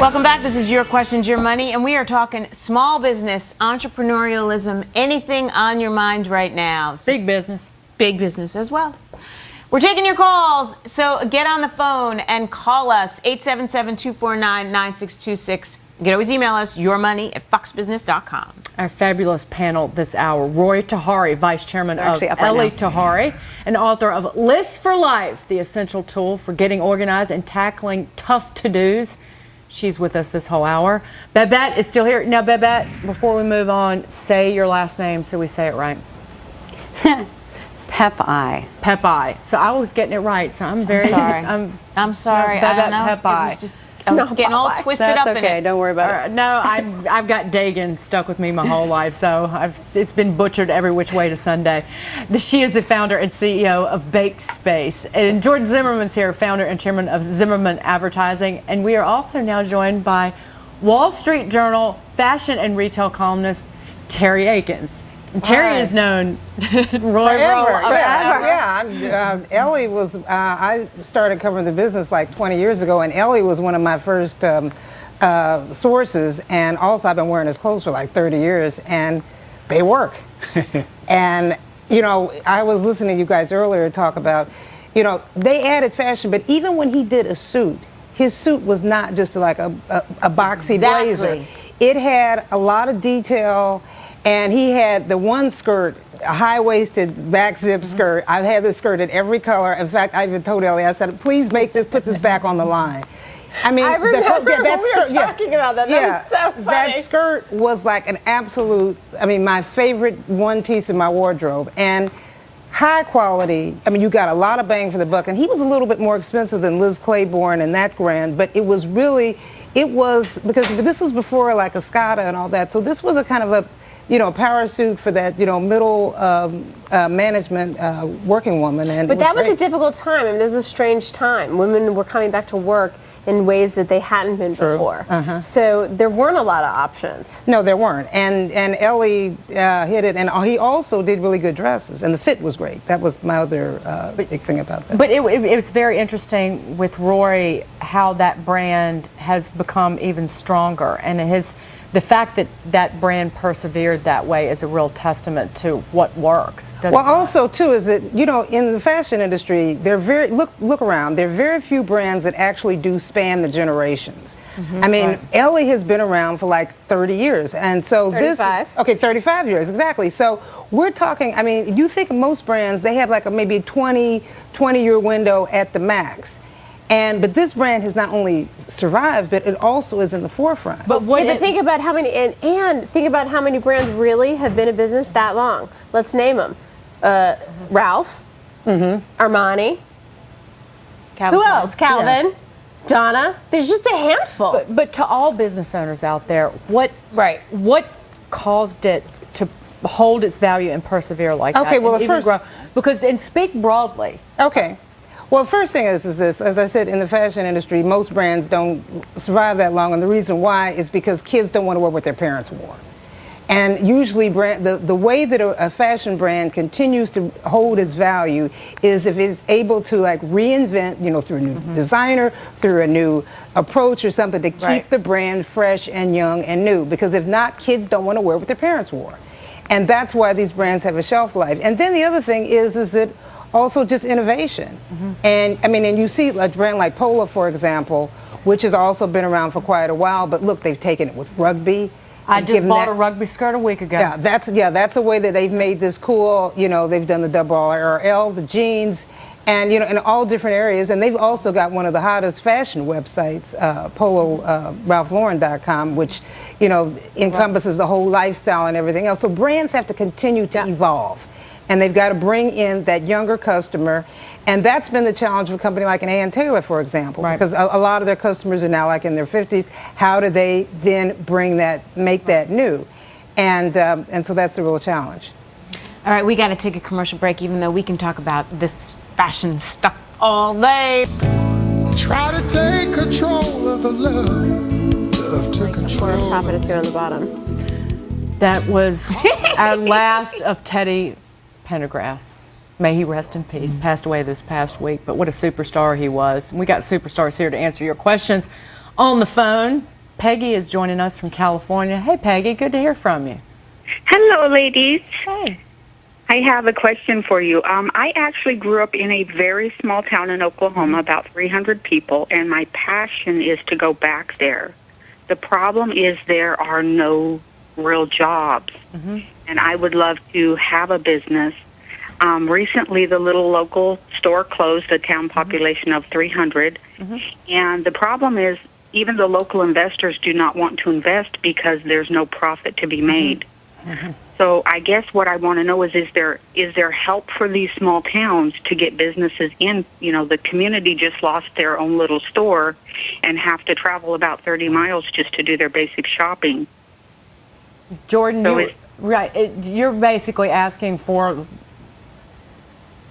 Welcome back. This is Your Questions, Your Money, and we are talking small business, entrepreneurialism, anything on your mind right now. Big business. Big business as well. We're taking your calls, so get on the phone and call us, 877-249-9626. You can always email us, yourmoney@foxbusiness.com. Our fabulous panel this hour, Rory Tahari, Vice Chairman of Ellie Tahari, and author of List for Life, the essential tool for getting organized and tackling tough to-dos. She's with us this whole hour. Babette is still here. Now, Babette, before we move on, say your last name so we say it right. Pep-I. Pep-I. So I was getting it right, so I'm very sorry. I'm sorry. I don't know. Pep-I. It was just, I was getting all twisted up in it. Okay, don't worry about it. No, I've got Dagan stuck with me my whole life, so it's been butchered every which way to Sunday. She is the founder and CEO of Bake Space. And George Zimmerman's here, founder and chairman of Zimmerman Advertising. And we are also now joined by Wall Street Journal fashion and retail columnist Terry Akins. And Terry is known forever. Yeah, Ellie was, I started covering the business like 20 years ago, and Ellie was one of my first sources, and also I've been wearing his clothes for like 30 years, and they work. And, you know, I was listening to you guys earlier talk about, you know, they added fashion, but even when he did a suit, his suit was not just like a boxy blazer. It had a lot of detail. And he had the one skirt, a high-waisted back zip skirt. I've had this skirt in every color. In fact, I even told Ellie, I said, please put this back on the line. I mean, I remember when we were talking about that. That was so funny. That skirt was like an absolute, I mean, my favorite one piece in my wardrobe. And high quality, I mean, you got a lot of bang for the buck. And he was a little bit more expensive than Liz Claiborne and that brand, but it was really, because this was before like Escada and all that. So this was a kind of a, you know, power suit for that, you know, middle management working woman. And but that was a difficult time. I mean, this was a strange time. Women were coming back to work in ways that they hadn't been before. So there weren't a lot of options. No, there weren't. And Ellie hit it, and he also did really good dresses, and the fit was great. That was my other big thing about that. But it was very interesting with Rory how that brand has become even stronger, and the fact that that brand persevered that way is a real testament to what works. Well, also too is that, you know, in the fashion industry, look around. There are very few brands that actually do span the generations. I mean, Ellie has been around for like 30 years, and so 35. 35 years exactly. So we're talking. I mean, you think most brands they have like a maybe 20-year window at the max. But this brand has not only survived, but it also is in the forefront. But think about how many, and think about how many brands really have been in business that long. Let's name them: Ralph, Armani. Calvin. Who else? Calvin, Donna. There's just a handful. But to all business owners out there, what caused it to hold its value and persevere like that? Okay, well, and speak broadly. Okay. Well, first thing is this, as I said, in the fashion industry, most brands don't survive that long, and the reason why is because kids don't want to wear what their parents wore. And usually the way that a fashion brand continues to hold its value is if it's able to like reinvent, you know, through a new designer, through a new approach or something to keep the brand fresh and young and new, because if not, kids don't want to wear what their parents wore. And that's why these brands have a shelf life. And then the other thing is that also just innovation. And I mean, and you see a brand like Polo, for example, which has also been around for quite a while, but look, they've taken it with rugby. I just bought a rugby skirt a week ago. Yeah, that's a way that they've made this cool. You know, they've done the double RL, the jeans, and you know, in all different areas. And they've also got one of the hottest fashion websites, PoloRalphLauren.com, which, you know, encompasses the whole lifestyle and everything else. So brands have to continue to evolve. And they've got to bring in that younger customer. And that's been the challenge of a company like an Ann Taylor, for example, because a lot of their customers are now like in their 50s. How do they then make that new? And so that's the real challenge. All right, we got to take a commercial break, even though we can talk about this fashion stuff all day. Try to take control of the love to control. On top and a two on the bottom. That was our last of Teddy Pendergrass. May he rest in peace. Passed away this past week, but what a superstar he was. We got superstars here to answer your questions on the phone. Peggy is joining us from California. Hey, Peggy, good to hear from you. Hello, ladies. Hey. I have a question for you. I actually grew up in a very small town in Oklahoma, about 300 people, and my passion is to go back there. The problem is there are no real jobs, and I would love to have a business. Recently, the little local store closed, a town population of 300, and the problem is even the local investors do not want to invest because there's no profit to be made. So I guess what I want to know is there help for these small towns to get businesses in? You know, the community just lost their own little store and have to travel about 30 miles just to do their basic shopping. Jordan, So you're basically asking for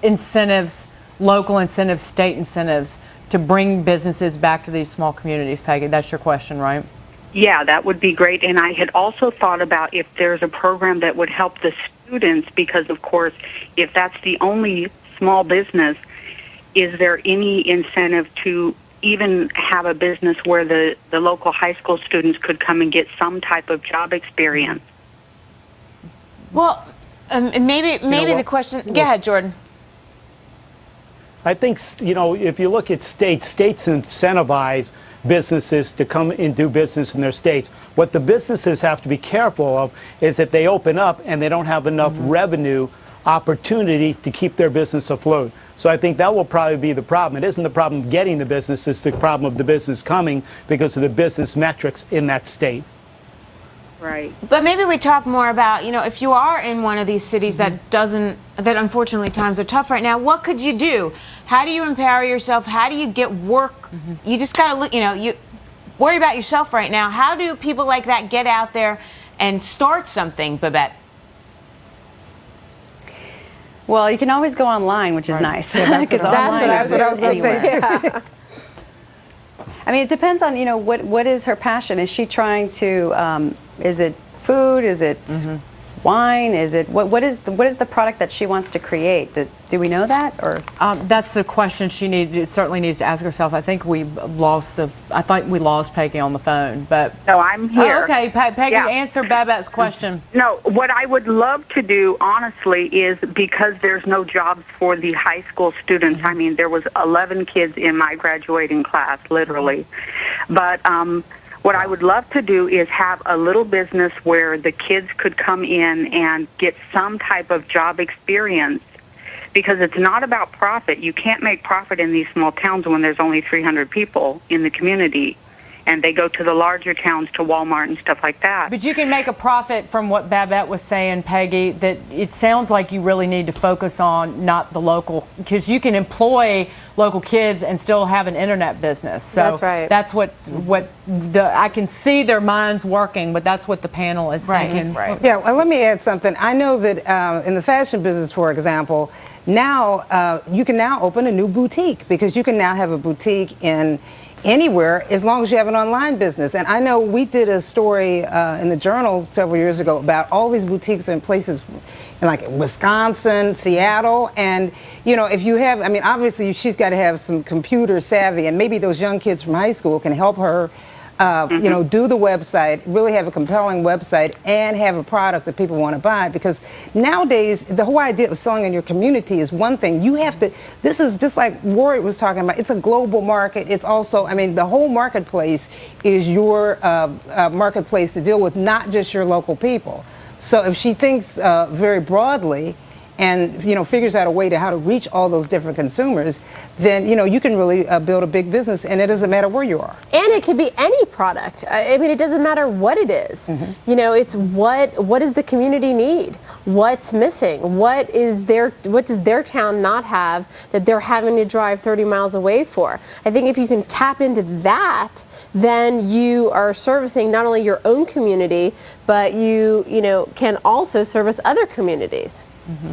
incentives, local incentives, state incentives to bring businesses back to these small communities, Peggy. That's your question, right? Yeah, that would be great. And I had also thought about if there's a program that would help the students, because, of course, if that's the only small business, is there any incentive to even have a business where the local high school students could come and get some type of job experience? Well, and maybe the question. Go ahead, Jordan. I think, you know, if you look at states incentivize businesses to come and do business in their states. What the businesses have to be careful of is that they open up and they don't have enough revenue opportunity to keep their business afloat. So I think that will probably be the problem. It isn't the problem getting the business, it's the problem of the business coming because of the business metrics in that state. Right. But maybe we talk more about, you know, if you are in one of these cities that unfortunately times are tough right now, what could you do? How do you empower yourself? How do you get work? You just got to look, you know, you worry about yourself right now. How do people like that get out there and start something, Babette? Well, you can always go online, which is nice. Yeah, that's what I was going to say. Yeah. I mean, it depends on, you know, what is her passion? Is she trying to, is it food? Is it wine? Is it, what is the product that she wants to create? Do we know that? Or that's the question she certainly needs to ask herself. I think we lost Peggy on the phone, but. No, I'm here. Oh, okay, Peggy, Yeah. answer Babette's question. No, what I would love to do, honestly, is because there's no jobs for the high school students. I mean, there was 11 kids in my graduating class, literally. But what I would love to do is have a little business where the kids could come in and get some type of job experience, because it's not about profit. You can't make profit in these small towns when there's only 300 people in the community, and they go to the larger towns, to Walmart and stuff like that. But you can make a profit from what Babette was saying, Peggy, that it sounds like you really need to focus on not the local, because you can employ local kids and still have an internet business. So that's right. That's what I can see their minds working, but that's what the panel is thinking. Right. Yeah, well, let me add something. I know that in the fashion business, for example, now you can now open a new boutique, because you can now have a boutique in anywhere as long as you have an online business. And I know we did a story in the Journal several years ago about all these boutiques in places in like Wisconsin, Seattle, and you know, if you have, I mean, obviously she's got to have some computer savvy, and maybe those young kids from high school can help her you know, do the website, really have a compelling website, and have a product that people want to buy. Because nowadays, the whole idea of selling in your community is one thing. You have to, this is just like Rory was talking about, it's a global market. It's also, I mean, the whole marketplace is your marketplace to deal with, not just your local people. So if she thinks very broadly, and you know, figures out a way to how to reach all those different consumers, then you know, you can really build a big business, and it doesn't matter where you are. And it could be any product. I mean, it doesn't matter what it is. You know, it's what does the community need? What's missing? What does their town not have that they're having to drive 30 miles away for? I think if you can tap into that, then you are servicing not only your own community, but you know, can also service other communities.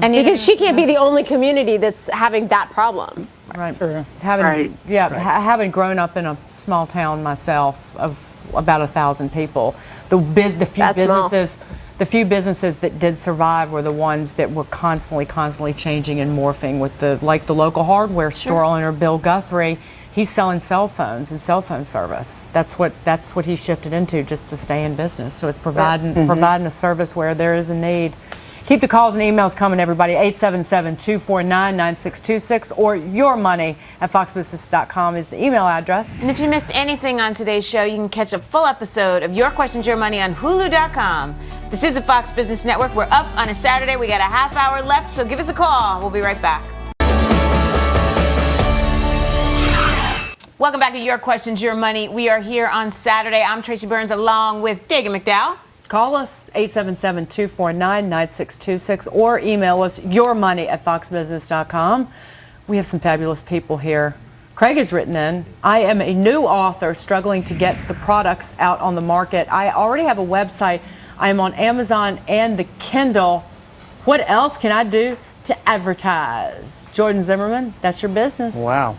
And because she can't be the only community that's having that problem. Right. Having grown up in a small town myself of about 1,000 people, the few businesses that did survive were the ones that were constantly changing and morphing. With the local hardware store owner Bill Guthrie he's selling cell phones and cell phone service. That's what he shifted into just to stay in business. So it's providing a service where there is a need. Keep the calls and emails coming, everybody. 877-249-9626 or yourmoney@foxbusiness.com is the email address. And if you missed anything on today's show, you can catch a full episode of Your Questions, Your Money on Hulu.com. This is the Fox Business Network. We're up on a Saturday. We got a half hour left, so give us a call. We'll be right back. Welcome back to Your Questions, Your Money. We are here on Saturday. I'm Tracy Burns along with Dagan McDowell. Call us 877-249-9626 or email us yourmoney@foxbusiness.com. We have some fabulous people here. Craig has written in, I am a new author struggling to get the products out on the market. I already have a website. I am on Amazon and the Kindle. What else can I do to advertise? Jordan Zimmerman, that's your business. Wow.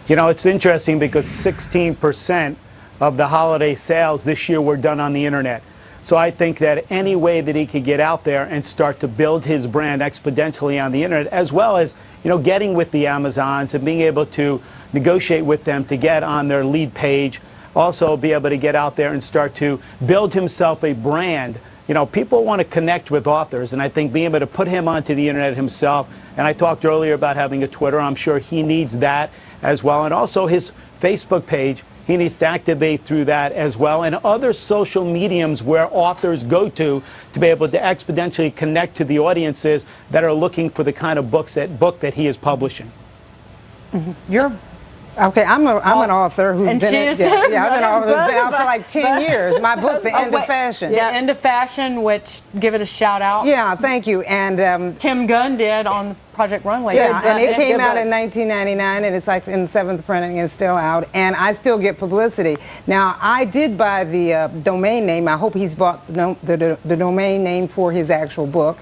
You know, it's interesting because 16% of the holiday sales this year were done on the internet. So I think that any way that he could get out there and start to build his brand exponentially on the internet, as well as, you know, getting with the Amazons and being able to negotiate with them to get on their lead page, also be able to get out there and start to build himself a brand. You know, people want to connect with authors, and I think being able to put him onto the internet himself, and I talked earlier about having a Twitter, I'm sure he needs that as well, and also his Facebook page. He needs to activate through that as well, and other social mediums where authors go to be able to exponentially connect to the audiences that are looking for the kind of book that he is publishing. You're Okay, I'm an author who's and been she in, is yeah, I've been both out for like 10 years. My book, The End of Fashion. The End of Fashion, which give it a shout out. Yeah, thank you. And Tim Gunn did on Project Runway. yeah, and it came out in 1999, and it's like in 7th printing and still out, and I still get publicity. Now, I did buy the domain name. I hope he's bought the domain name for his actual book.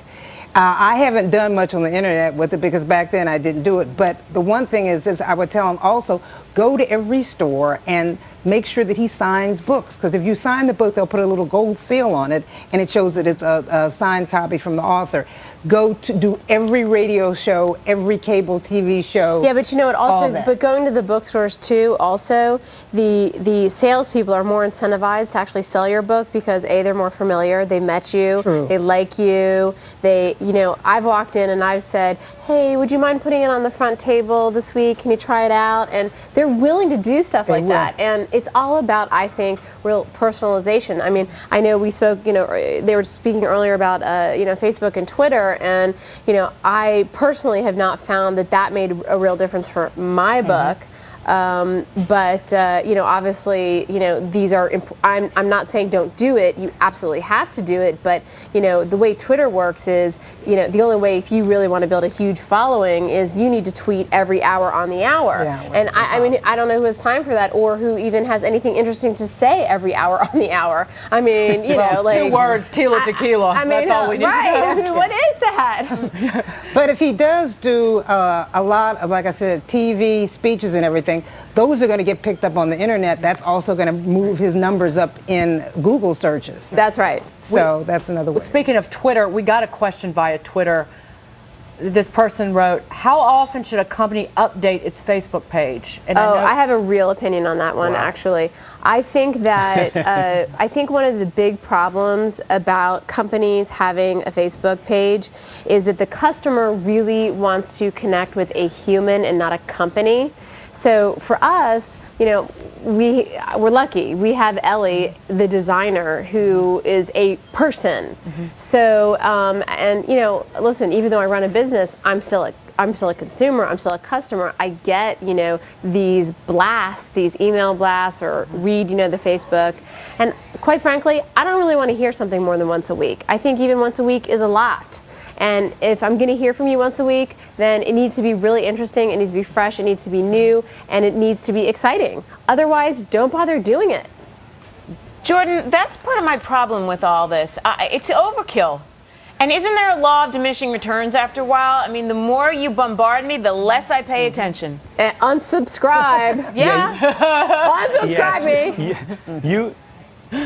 I haven't done much on the internet with it because back then I didn't do it. But the one thing is I would tell him also, go to every store and make sure that he signs books. Because if you sign the book, they'll put a little gold seal on it, and it shows that it's a signed copy from the author. Go to do every radio show, every cable TV show. Yeah, but you know what? Also, but going to the bookstores too. Also, the salespeople are more incentivized to actually sell your book because A, they're more familiar. They met you. True. They like you. They, you know, I've walked in and I've said, hey, would you mind putting it on the front table this week? Can you try it out? And they're willing to do stuff like that. And it's all about, I think, real personalization. I mean, I know we spoke, you know, they were speaking earlier about, you know, Facebook and Twitter. And, you know, I personally have not found that made a real difference for my book. But you know, obviously, you know, these are. I'm not saying don't do it. You absolutely have to do it. But you know, the way Twitter works is, you know, the only way if you really want to build a huge following is you need to tweet every hour on the hour. Yeah, well, and I mean, I don't know who has time for that or who even has anything interesting to say every hour on the hour. I mean, you know, like 2 words, Tila Tequila. I mean, that's all we need right? to know. I mean, what is that? But if he does do a lot of, like I said, TV speeches and everything, those are going to get picked up on the internet. That's also going to move his numbers up in Google searches. That's right. So that's another way. Speaking of Twitter, we got a question via Twitter. This person wrote, how often should a company update its Facebook page? And I have a real opinion on that one, actually. I think that I think one of the big problems about companies having a Facebook page is that the customer really wants to connect with a human and not a company. So for us, you know, we're lucky. We have Ellie, the designer, who is a person. So, and you know, listen, even though I run a business, I'm still a consumer. I'm still a customer. I get, you know, these blasts, these email blasts, or read, you know, the Facebook. And quite frankly, I don't really want to hear something more than once a week. I think even once a week is a lot. And if I'm going to hear from you once a week, then it needs to be really interesting, it needs to be fresh, it needs to be new, and it needs to be exciting. Otherwise, don't bother doing it. Jordan, that's part of my problem with all this. It's overkill. And isn't there a law of diminishing returns after a while? I mean, the more you bombard me, the less I pay attention. Unsubscribe. Yeah. Unsubscribe me.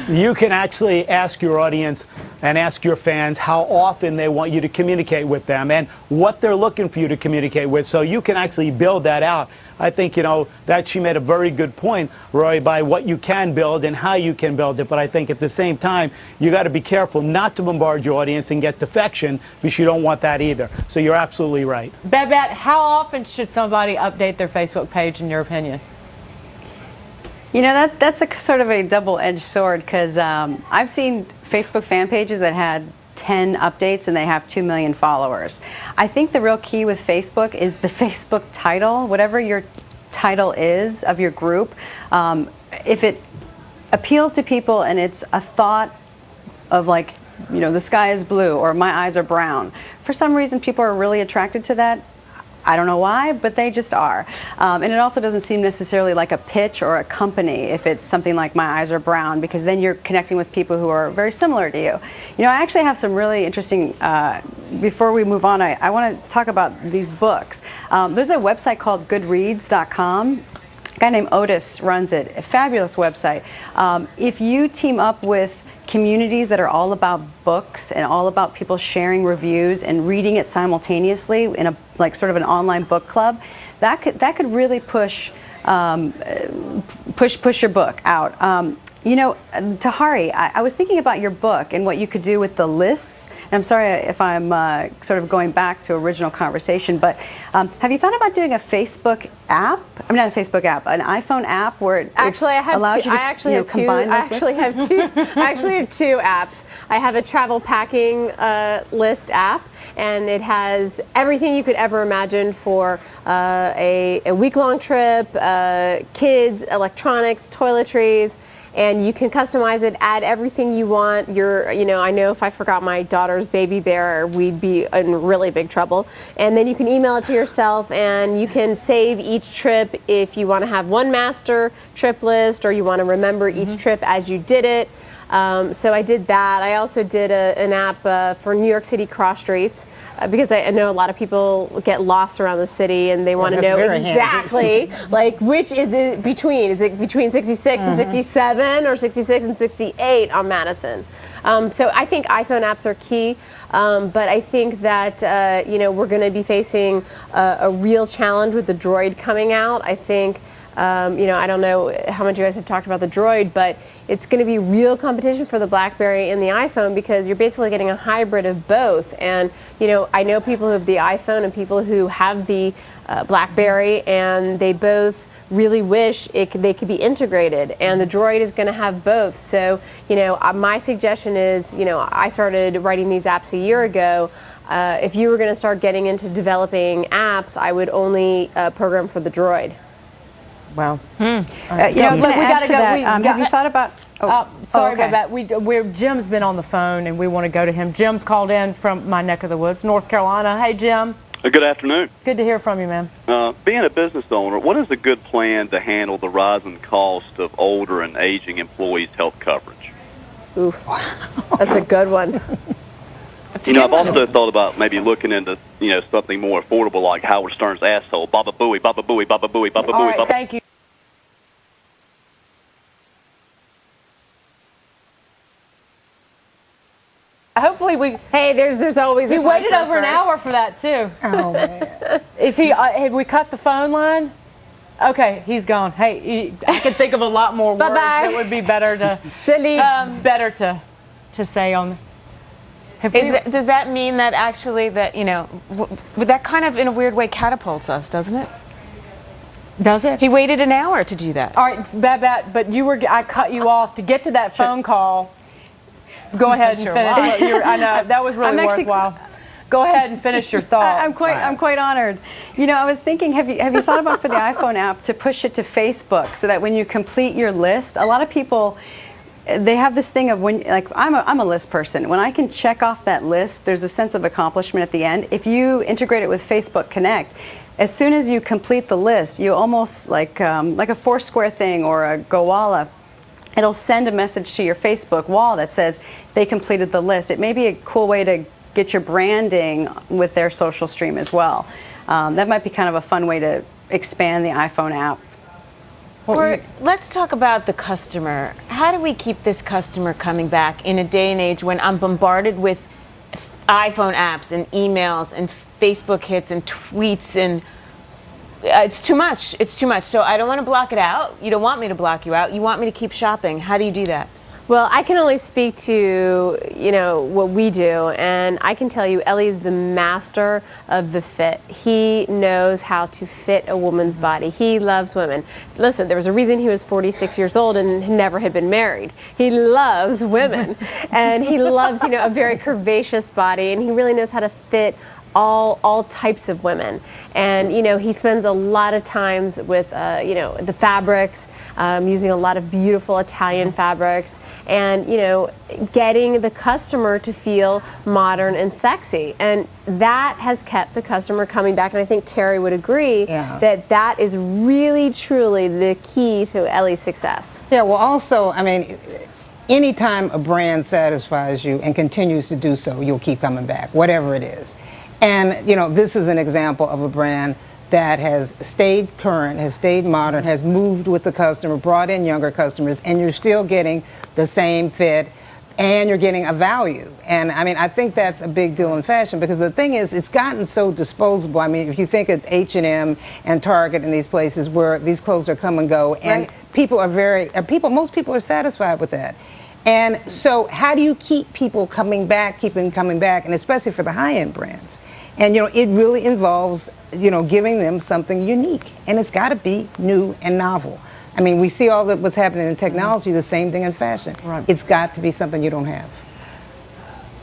You can actually ask your audience and ask your fans how often they want you to communicate with them and what they're looking for you to communicate with, so you can actually build that out. I think, that she made a very good point, Rory, by what you can build and how you can build it. But I think at the same time, you got to be careful not to bombard your audience and get defection, because you don't want that either. So you're absolutely right. Babette, how often should somebody update their Facebook page, in your opinion? That's a sort of a double-edged sword, because I've seen Facebook fan pages that had 10 updates and they have 2 million followers. I think the real key with Facebook is the Facebook title, whatever your title is of your group. If it appeals to people and it's a thought of like, the sky is blue or my eyes are brown, for some reason people are really attracted to that. I don't know why, but they just are. And it also doesn't seem necessarily like a pitch or a company if it's something like my eyes are brown, because then you're connecting with people who are very similar to you. I actually have some really interesting, before we move on, I want to talk about these books. There's a website called goodreads.com. A guy named Otis runs it, a fabulous website. If you team up with communities that are all about books and all about people sharing reviews and reading it simultaneously in a sort of an online book club, that could really push your book out. Tahari, I was thinking about your book and what you could do with the lists. And I'm sorry if I'm sort of going back to original conversation, but have you thought about doing a Facebook app? I mean, not a Facebook app, an iPhone app where it allows you to combine those lists? I actually have two apps. I have a travel packing list app, and it has everything you could ever imagine for a week-long trip, kids, electronics, toiletries. And you can customize it, add everything you want. I know if I forgot my daughter's baby bear, we'd be in really big trouble. And then you can email it to yourself, and you can save each trip if you want to have one master trip list, or you want to remember each trip as you did it. So I did that. I also did an app for New York City cross streets, because I know a lot of people get lost around the city and they want to know exactly like which is it between. Is it between 66 and 67 or 66 and 68 on Madison? So I think iPhone apps are key, but I think that we're going to be facing a real challenge with the Droid coming out. I think I don't know how much you guys have talked about the Droid, but it's going to be real competition for the BlackBerry and the iPhone, because you're basically getting a hybrid of both. And I know people who have the iPhone and people who have the BlackBerry, and they both really wish they could be integrated, and the Droid is going to have both. So my suggestion is, I started writing these apps a year ago. If you were going to start getting into developing apps, I would only program for the Droid. Wow. We got to go. Have you thought about? Sorry about that. Jim's been on the phone, and we want to go to him. Jim's called in from my neck of the woods, North Carolina. Hey, Jim. Good afternoon. Good to hear from you, man. Being a business owner, what is a good plan to handle the rising cost of older and aging employees' health coverage? Ooh, that's a good one. I've also thought about maybe looking into, something more affordable like Howard Stern's asshole. Baba Booey, Baba Booey, Baba Booey, Baba Booey. All right, thank you. Hopefully there's always he waited over an hour for that too. Oh man. Is he? Have we cut the phone line? Okay, he's gone. Hey, I can think of a lot more words that would be better to delete. Better to say on. Does that mean that actually that that kind of in a weird way catapults us, doesn't it? Does it? He waited an hour to do that. All right, Babette, but I cut you off to get to that phone call. Go ahead and finish. I know that was really worthwhile. Go ahead and finish your thought. I'm quite honored. I was thinking, have you thought about for the iPhone app to push it to Facebook, so that when you complete your list, a lot of people, they have this thing of I'm a list person. When I can check off that list, there's a sense of accomplishment at the end. If you integrate it with Facebook Connect, as soon as you complete the list, you almost like a Foursquare thing or a Gowalla, it'll send a message to your Facebook wall that says they completed the list. It may be a cool way to get your branding with their social stream as well. That might be kind of a fun way to expand the iPhone app. Or let's talk about the customer. How do we keep this customer coming back in a day and age when I'm bombarded with iPhone apps and emails and Facebook hits and tweets and it's too much. It's too much. So I don't want to block it out. You don't want me to block you out. You want me to keep shopping. How do you do that? Well, I can only speak to, what we do, and I can tell you Ellie is the master of the fit. He knows how to fit a woman's body. He loves women. Listen, there was a reason he was 46 years old and never had been married. He loves women, and he loves, a very curvaceous body, and he really knows how to fit all types of women. And he spends a lot of times with the fabrics, using a lot of beautiful Italian fabrics, and getting the customer to feel modern and sexy. And that has kept the customer coming back, and I think Terry would agree that is really truly the key to Ellie's success. Yeah, well also, I mean, anytime a brand satisfies you and continues to do so, you'll keep coming back, whatever it is. And, this is an example of a brand that has stayed current, has stayed modern, has moved with the customer, brought in younger customers, and you're still getting the same fit, and you're getting a value. And, I mean, I think that's a big deal in fashion, because the thing is, it's gotten so disposable. I mean, if you think of H&M and Target and these places where these clothes are come and go, and people are most people are satisfied with that. And so how do you keep people coming back, and especially for the high-end brands? And, it really involves, giving them something unique. And it's got to be new and novel. I mean, we see all that what's happening in technology, the same thing in fashion. Right. It's got to be something you don't have.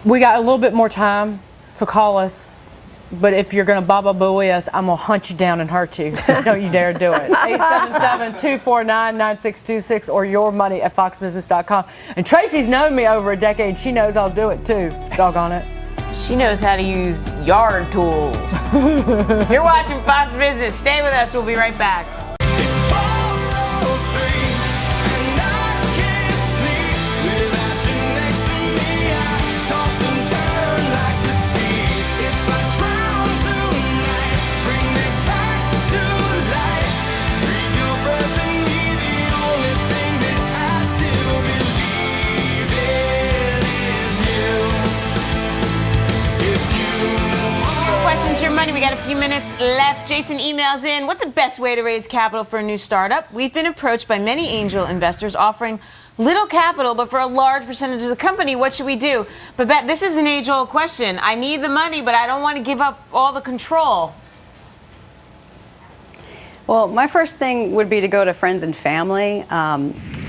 We got a little bit more time, so call us. But if you're going to Baba Booey us, I'm going to hunt you down and hurt you. Don't you dare do it. 877-249-9626 or yourmoney@foxbusiness.com. And Tracy's known me over a decade. She knows I'll do it too. Doggone it. She knows how to use yard tools. You're watching Fox Business. Stay with us. We'll be right back. Your money. We got a few minutes left. Jason emails in, what's the best way to raise capital for a new startup? We've been approached by many angel investors offering little capital, but for a large percentage of the company. What should we do? Babette, this is an age-old question. I need the money, but I don't want to give up all the control. Well, my first thing would be to go to friends and family.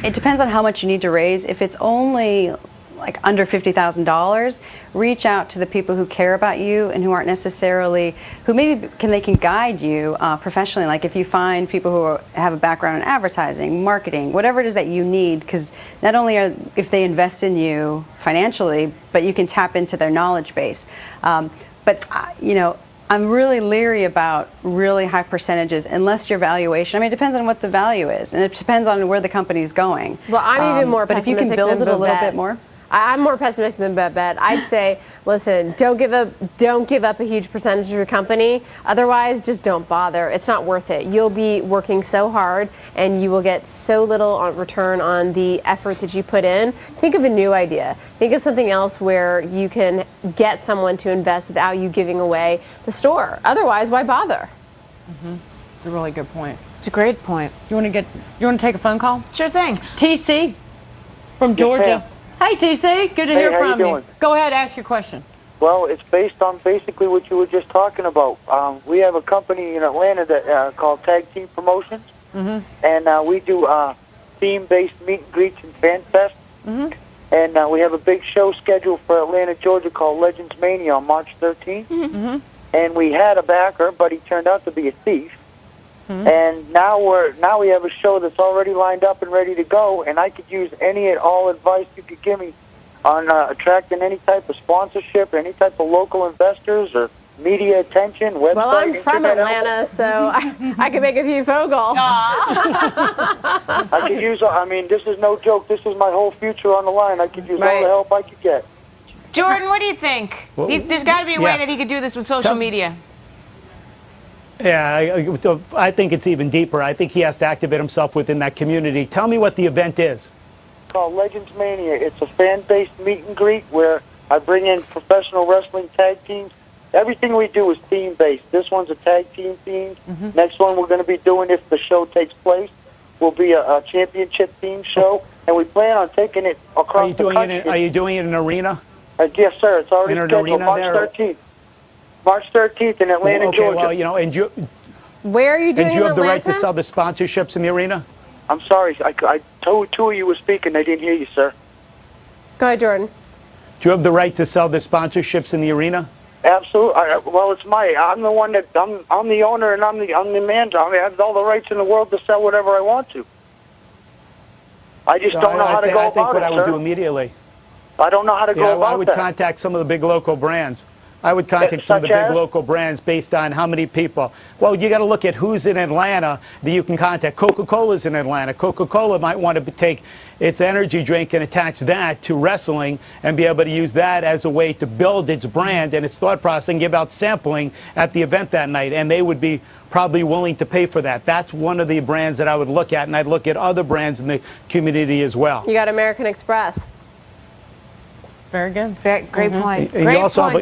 It depends on how much you need to raise. If it's only like under $50,000, reach out to the people who care about you and who aren't necessarily, who maybe they can guide you professionally. Like if you find people who have a background in advertising, marketing, whatever it is that you need, because not only if they invest in you financially, but you can tap into their knowledge base. But I'm really leery about really high percentages unless your valuation, I mean, it depends on what the value is, and it depends on where the company's going. Well, I'm even more but if you can build it a little bit more. I'm more pessimistic than Babette. I'd say, listen, don't give up a huge percentage of your company. Otherwise, just don't bother. It's not worth it. You'll be working so hard, and you will get so little return on the effort that you put in. Think of a new idea. Think of something else where you can get someone to invest without you giving away the store. Otherwise, why bother? Mm-hmm. It's a really good point. It's a great point. You want to take a phone call? Sure thing. TC from Georgia. Yes, hey, TC. Good to hear from you. Go ahead, ask your question. Well, it's based on basically what you were just talking about. We have a company in Atlanta that called Tag Team Promotions, and we do theme-based meet and greets and fan fest. And we have a big show scheduled for Atlanta, Georgia called Legends Mania on March 13th. And we had a backer, but he turned out to be a thief. And now we have a show that's already lined up and ready to go, and I could use any and all advice you could give me on attracting any type of sponsorship, any type of local investors or media attention, website. Well, I'm from Atlanta, so I could make a few phone calls. I could use, I mean, this is no joke. This is my whole future on the line. I could use all the help I could get. Jordan, what do you think? There's got to be a way that he could do this with social media. Yeah, I think it's even deeper. I think he has to activate himself within that community. Tell me what the event is. It's called Legends Mania. It's a fan-based meet and greet where I bring in professional wrestling tag teams. Everything we do is team-based. This one's a tag team theme. Next one we're going to be doing, if the show takes place, will be a championship team show, and we plan on taking it across the country. Are you doing it in an arena? Yes, sir. It's already In an scheduled. arena March there? 13th. March 13th in Atlanta, Okay, Georgia. well, you know, and you Where are you doing and you in have the right Atlanta? to sell the sponsorships in the arena. I'm sorry. I told two of you were speaking. I didn't hear you, sir. Go ahead, Jordan. Do you have the right to sell the sponsorships in the arena? Absolutely. Well, it's I'm the one that I'm the owner and I'm the manager. I have all the rights in the world to sell whatever I want to. I just don't know how to go I think about what it, I would sir. do immediately. I don't know how to go about I would that. contact some of the big local brands. I would contact some of the Such big as? local brands based on how many people. Well, you got to look at who's in Atlanta that you can contact. Coca-Cola's in Atlanta. Coca-Cola might want to take its energy drink and attach that to wrestling and be able to use that as a way to build its brand and its thought process and give out sampling at the event that night. And they would be probably willing to pay for that. That's one of the brands that I would look at, and I'd look at other brands in the community as well. You got American Express. Very good. Great point. And Great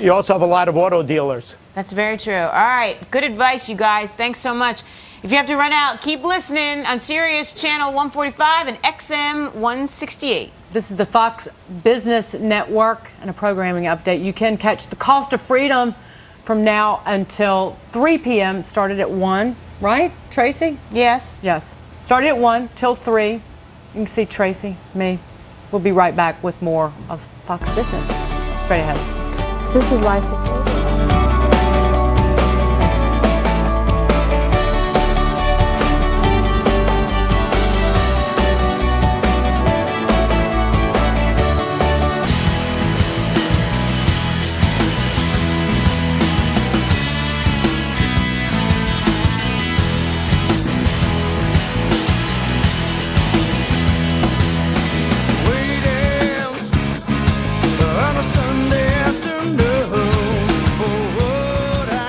you also have a lot of auto dealers. That's very true. All right. Good advice, you guys. Thanks so much. If you have to run out, keep listening on Sirius Channel 145 and XM 168. This is the Fox Business Network and a programming update. You can catch The Cost of Freedom from now until 3 p.m. It started at 1, right, Tracy? Yes. Yes. Started at 1 till 3. You can see Tracy, me. We'll be right back with more of Fox Business. Straight ahead. So this is live to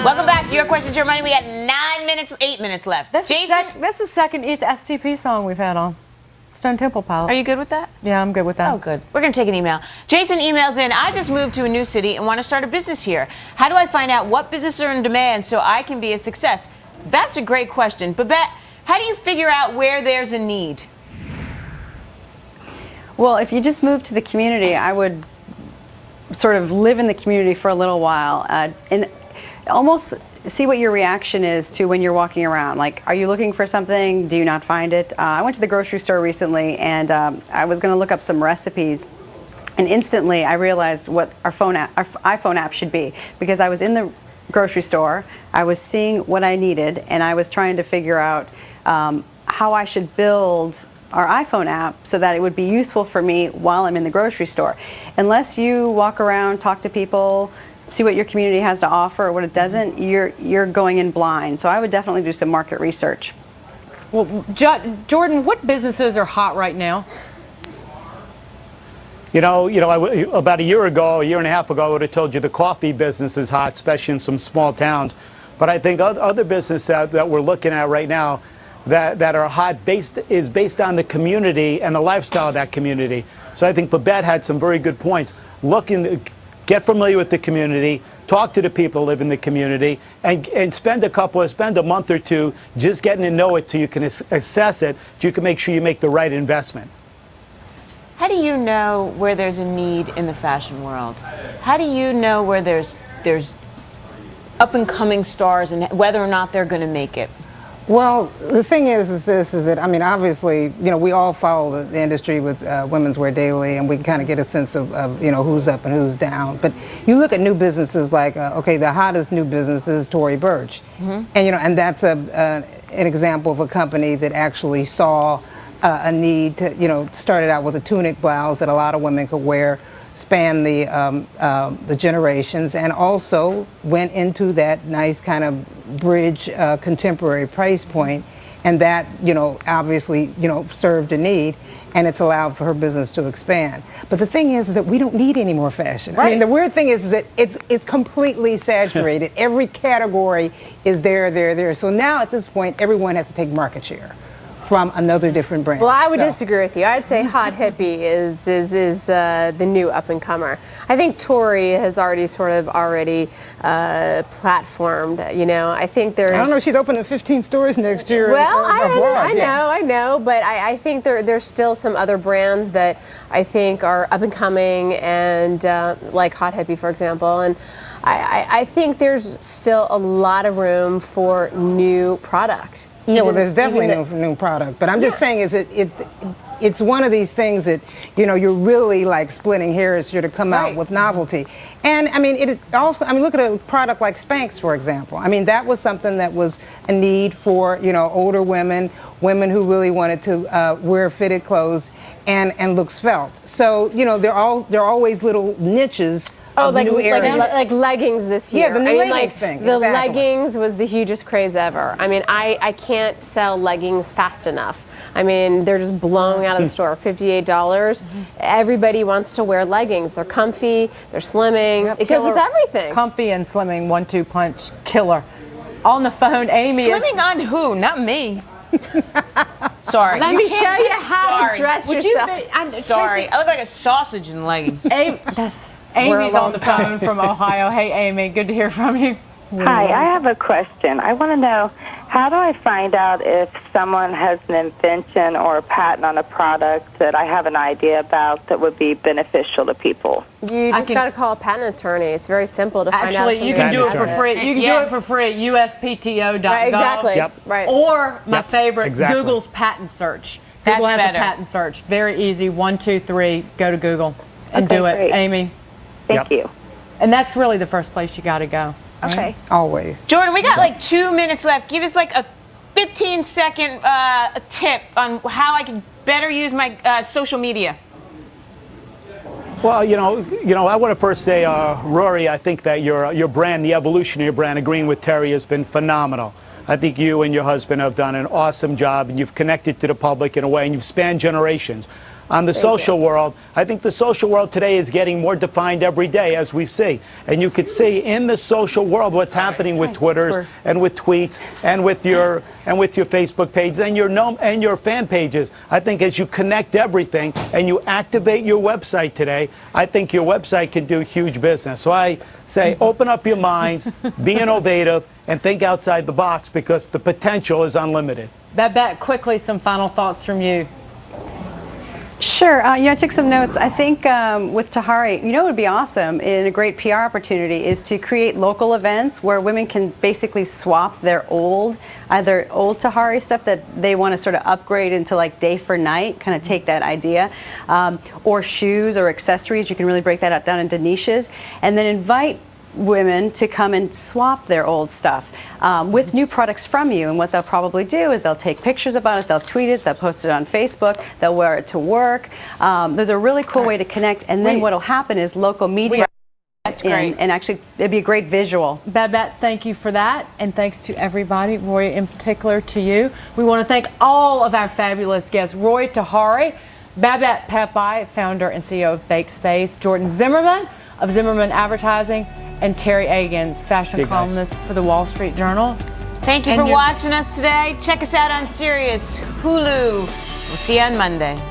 Welcome back to Your Questions, Your Money. We got 8 minutes left. Jason, That's the second East STP song we've had on. Stone Temple Pilot. are you good with that? Yeah, I'm good with that. Oh, good. We're going to take an email. Jason emails in, I just moved to a new city and want to start a business here. How do I find out what businesses are in demand so I can be a success? That's a great question. Babette, how do you figure out where there's a need? Well, if you just move to the community, I would sort of live in the community for a little while and almost see what your reaction is to when you're walking around. Like, are you looking for something? Do you not find it? I went to the grocery store recently and I was going to look up some recipes. And instantly I realized what our iPhone app should be, because I was in the grocery store, I was seeing what I needed, and I was trying to figure out how I should build our iPhone app so that it would be useful for me while I'm in the grocery store. Unless you walk around, talk to people, see what your community has to offer or what it doesn't, you're going in blind. So I would definitely do some market research. Well, Jordan, what businesses are hot right now? About a year and a half ago, I would have told you the coffee business is hot, especially in some small towns. But I think other businesses that we're looking at right now that are hot is based on the community and the lifestyle of that community. So I think Babette had some very good points. Get familiar with the community, talk to the people who live in the community, and spend a month or two just getting to know it so you can assess it, so you can make sure you make the right investment. How do you know where there's a need in the fashion world? How do you know where there's up and coming stars and whether or not they're going to make it? Well, the thing is that, I mean, obviously, we all follow the industry with Women's Wear Daily, and we can kind of get a sense of who's up and who's down. But you look at new businesses like, the hottest new business is Tory Burch. Mm-hmm. And that's an example of a company that actually saw a need to, started out with a tunic blouse that a lot of women could wear, span the generations, and also went into that nice kind of bridge contemporary price point and that, you know, obviously, you know, served a need, and it's allowed for her business to expand. But the thing is that we don't need any more fashion. Right. I mean, the weird thing is that it's completely saturated. Every category is there. So now at this point, everyone has to take market share from another different brand. Well, I would disagree with you. I'd say Hot Hippie is the new up-and-comer. I think Tori has already platformed. You know, I think there's. I don't know. She's opening 15 stores next year. Well, I know, but I think there's still some other brands that I think are up-and-coming, and like Hot Hippie, for example, and. I think there's still a lot of room for new product. Yeah, well, there's definitely new product, but I'm just saying it's one of these things that, you know, you're really like splitting hairs here to come out with novelty. And I mean, it also, I mean, look at a product like Spanx, for example. I mean, that was something that was a need for, you know, older women who really wanted to wear fitted clothes and look svelte. So, you know, there are always little niches. Oh, like leggings this year. Yeah, the new leggings thing. The leggings was the hugest craze ever. I mean, I can't sell leggings fast enough. I mean, they're just blowing out of the store. $58. Everybody wants to wear leggings. They're comfy. They're slimming. It goes with everything. Comfy and slimming, 1-2 punch, killer. On the phone, Amy Slimming on who? Not me. Sorry. Let me show you how to dress yourself. Sorry. I look like a sausage in leggings. Amy's on the phone from Ohio. Hey, Amy, good to hear from you. Hi, I have a question. I want to know, how do I find out if someone has an invention or a patent on a product that I have an idea about that would be beneficial to people? You just got to call a patent attorney. It's very simple to find out. Actually, you can do it for free. You can do it for free at uspto.gov. Right, exactly. Right. Or my favorite, Google's patent search. Google has a patent search. Very easy. 1, 2, 3. Go to Google and do it, great. Amy. Thank you. And that's really the first place you got to go. Right? Okay. Always. Jordan, we got like 2 minutes left. Give us like a 15-second tip on how I can better use my social media. Well, you know, I want to first say, Rory, I think that your brand, the evolution of your brand, agreeing with Terry, has been phenomenal. I think you and your husband have done an awesome job, and you've connected to the public in a way, and you've spanned generations. On the social world, I think the social world today is getting more defined every day, as we see. And you could see in the social world what's happening with Twitters and with tweets and with your Facebook page and your fan pages. I think as you connect everything and you activate your website today, I think your website can do huge business. So I say, open up your minds, be innovative, and think outside the box, because the potential is unlimited. Babette, quickly, some final thoughts from you. Sure. Yeah, I took some notes. I think with Tahari, you know, it would be awesome and a great PR opportunity is to create local events where women can basically swap their either old Tahari stuff that they want to sort of upgrade into like day for night, kind of take that idea, or shoes or accessories. You can really break that out down into niches, and then invite women to come and swap their old stuff with new products from you. And what they'll probably do is they'll take pictures about it, they'll tweet it, they'll post it on Facebook, they'll wear it to work. There's a really cool way to connect, and then what'll happen is local media. That's great. And actually, it'd be a great visual. Babette, thank you for that, and thanks to everybody, Rory in particular, to you. We want to thank all of our fabulous guests, Rory Tahari, Babette Pepai, founder and CEO of Bake Space, Jordan Zimmerman of Zimmerman Advertising, and Terry Agins, fashion columnist for the Wall Street Journal. Thank you for watching us today. Check us out on Sirius, Hulu. We'll see you on Monday.